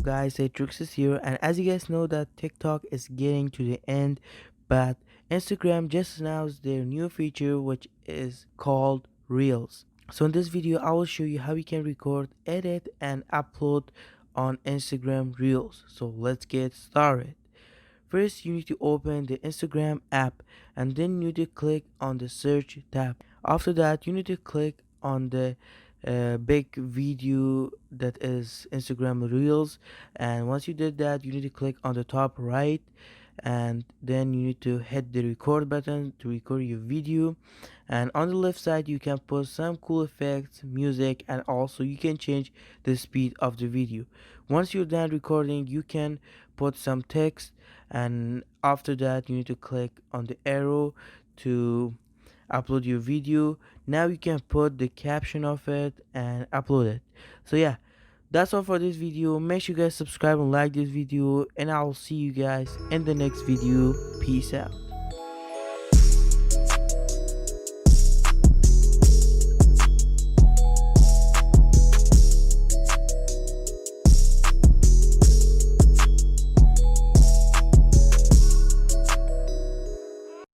guys, Atrix is here, and as you guys know that TikTok is getting to the end, but Instagram just announced their new feature which is called Reels. So in this video I will show you how you can record, edit and upload on Instagram Reels. So let's get started. First, you need to open the Instagram app and then you need to click on the search tab. After that, you need to click on the big video that is Instagram Reels, and once you did that, you need to click on the top right and then you need to hit the record button to record your video. And on the left side you can put some cool effects, music, and also you can change the speed of the video. Once you're done recording, you can put some text, and after that you need to click on the arrow to upload your video. Now you can put the caption of it and upload it. So yeah, that's all for this video. Make sure you guys subscribe and like this video, and I'll see you guys in the next video. Peace out.